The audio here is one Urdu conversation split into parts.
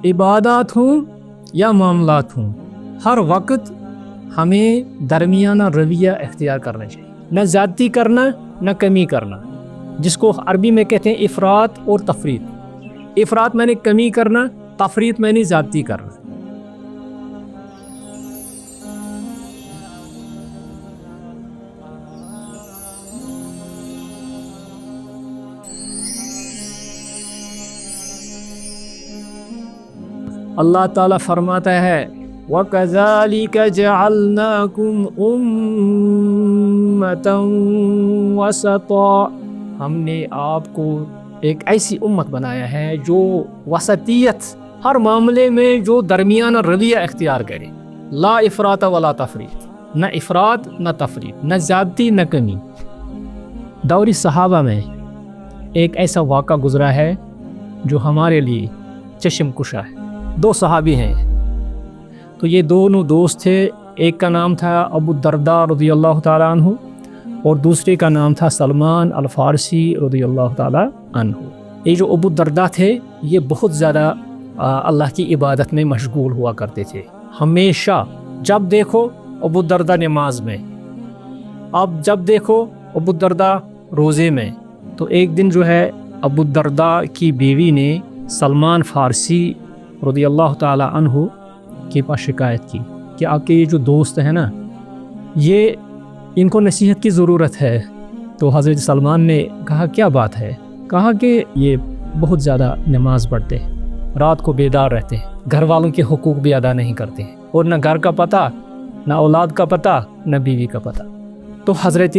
عبادات ہوں یا معاملات ہوں، ہر وقت ہمیں درمیانہ رویہ اختیار کرنا چاہیے، نہ زیادتی کرنا نہ کمی کرنا، جس کو عربی میں کہتے ہیں افراط اور تفریط۔ افراط میں نے کمی کرنا، تفریط میں نے زیادتی کرنا۔ اللہ تعالیٰ فرماتا ہے وَكَذَلِكَ جَعَلْنَاكُمْ أُمَّةً وَسَطًا، ہم نے آپ کو ایک ایسی امت بنایا ہے جو وسطیت، ہر معاملے میں جو درمیانہ رویہ اختیار کرے، لا افراط ولا تفریط، نہ افراط نہ تفریط، نہ زیادتی نہ کمی۔ دور صحابہ میں ایک ایسا واقعہ گزرا ہے جو ہمارے لیے چشم کشا ہے۔ دو صحابی ہیں، تو یہ دونوں دوست تھے، ایک کا نام تھا ابو الدرداء رضی اللہ تعالیٰ عنہ اور دوسرے کا نام تھا سلمان الفارسی رضی اللہ تعالیٰ عنہ۔ یہ جو ابو الدرداء تھے یہ بہت زیادہ اللہ کی عبادت میں مشغول ہوا کرتے تھے، ہمیشہ جب دیکھو ابو الدرداء نماز میں، اب جب دیکھو ابو الدرداء روزے میں۔ تو ایک دن جو ہے ابو الدرداء کی بیوی نے سلمان فارسی رضی اللہ تعالیٰ عنہ کے پاس شکایت کی کہ آپ کے یہ جو دوست ہیں نا، یہ ان کو نصیحت کی ضرورت ہے۔ تو حضرت سلمان نے کہا کیا بات ہے؟ کہا کہ یہ بہت زیادہ نماز پڑھتے ہیں، رات کو بیدار رہتے ہیں، گھر والوں کے حقوق بھی ادا نہیں کرتے ہیں، اور نہ گھر کا پتہ، نہ اولاد کا پتہ، نہ بیوی کا پتہ۔ تو حضرت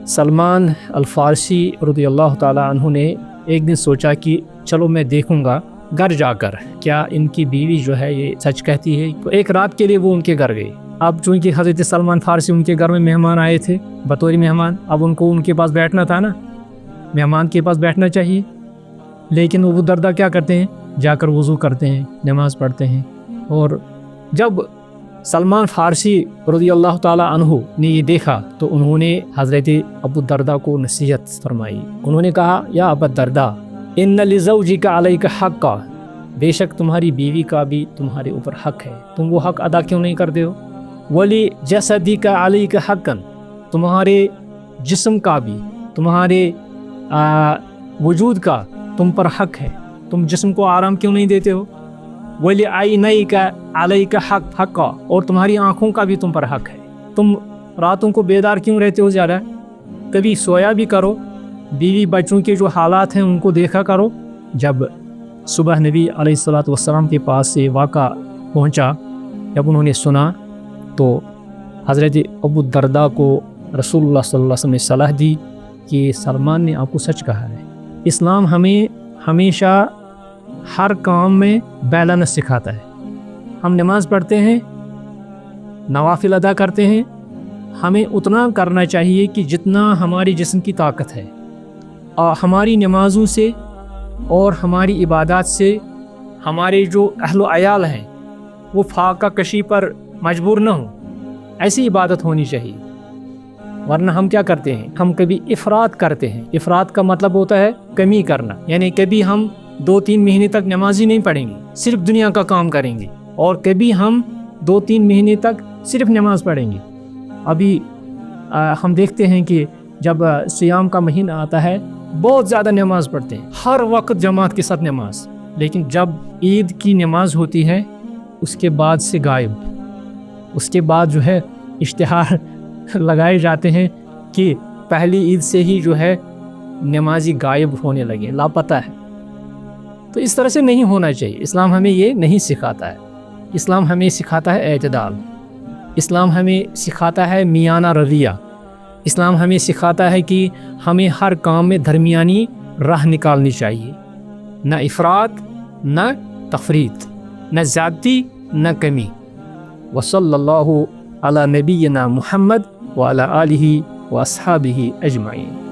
سلمان الفارسی رضی اللہ تعالیٰ عنہ نے ایک دن سوچا کہ چلو میں دیکھوں گا گھر جا کر کیا ان کی بیوی جو ہے یہ سچ کہتی ہے۔ تو ایک رات کے لیے وہ ان کے گھر گئی۔ اب چونکہ حضرت سلمان فارسی ان کے گھر میں مہمان آئے تھے بطور مہمان، اب ان کو ان کے پاس بیٹھنا تھا نا، مہمان کے پاس بیٹھنا چاہیے، لیکن ابو الدرداء کیا کرتے ہیں؟ جا کر وضو کرتے ہیں، نماز پڑھتے ہیں۔ اور جب سلمان فارسی رضی اللہ تعالیٰ عنہ نے یہ دیکھا تو انہوں نے حضرت ابو الدرداء کو نصیحت فرمائی۔ انہوں نے کہا یا ابا الدرداء ان لزوجک علیک حقا، بے شک تمہاری بیوی کا بھی تمہارے اوپر حق ہے، تم وہ حق ادا کیوں نہیں کرتے ہو؟ ولی جسدک علیک حقا، تمہارے جسم کا بھی، تمہارے وجود کا تم پر حق ہے، تم جسم کو آرام کیوں نہیں دیتے ہو؟ ولی عینیک علیک حقا، اور تمہاری آنکھوں کا بھی تم پر حق ہے، تم راتوں کو بیدار کیوں رہتے ہو زیادہ؟ کبھی سویا بھی کرو، بیوی بچوں کے جو حالات ہیں ان کو دیکھا کرو۔ جب صبح نبی علیہ الصلوۃ والسلام کے پاس سے واقعہ پہنچا، جب انہوں نے سنا تو حضرت ابو الدرداء کو رسول اللہ صلی اللہ علیہ وسلم نے صلاح دی کہ سلمان نے آپ کو سچ کہا ہے۔ اسلام ہمیں ہمیشہ ہر کام میں بیلنس سکھاتا ہے۔ ہم نماز پڑھتے ہیں، نوافل ادا کرتے ہیں، ہمیں اتنا کرنا چاہیے کہ جتنا ہماری جسم کی طاقت ہے، اور ہماری نمازوں سے اور ہماری عبادات سے ہمارے جو اہل و عیال ہیں وہ فاقہ کشی پر مجبور نہ ہوں، ایسی عبادت ہونی چاہیے۔ ورنہ ہم کیا کرتے ہیں؟ ہم کبھی افراط کرتے ہیں۔ افراط کا مطلب ہوتا ہے کمی کرنا، یعنی کبھی ہم 2-3 مہینے تک نماز ہی نہیں پڑھیں گے، صرف دنیا کا کام کریں گے، اور کبھی ہم 2-3 مہینے تک صرف نماز پڑھیں گے۔ ابھی ہم دیکھتے ہیں کہ جب صیام کا مہینہ آتا ہے بہت زیادہ نماز پڑھتے ہیں، ہر وقت جماعت کے ساتھ نماز، لیکن جب عید کی نماز ہوتی ہے اس کے بعد سے غائب، اس کے بعد جو ہے اشتہار لگائے جاتے ہیں کہ پہلی عید سے ہی جو ہے نمازی غائب ہونے لگے، لاپتہ ہے۔ تو اس طرح سے نہیں ہونا چاہیے۔ اسلام ہمیں یہ نہیں سکھاتا ہے۔ اسلام ہمیں سکھاتا ہے اعتدال، اسلام ہمیں سکھاتا ہے میانہ رویہ، اسلام ہمیں سکھاتا ہے کہ ہمیں ہر کام میں درمیانی راہ نکالنی چاہیے، نہ افراط نہ تفریط، نہ زیادتی نہ کمی۔ وصلی اللہ علی نبینا محمد وعلی آلہ واصحابہ اجمعین۔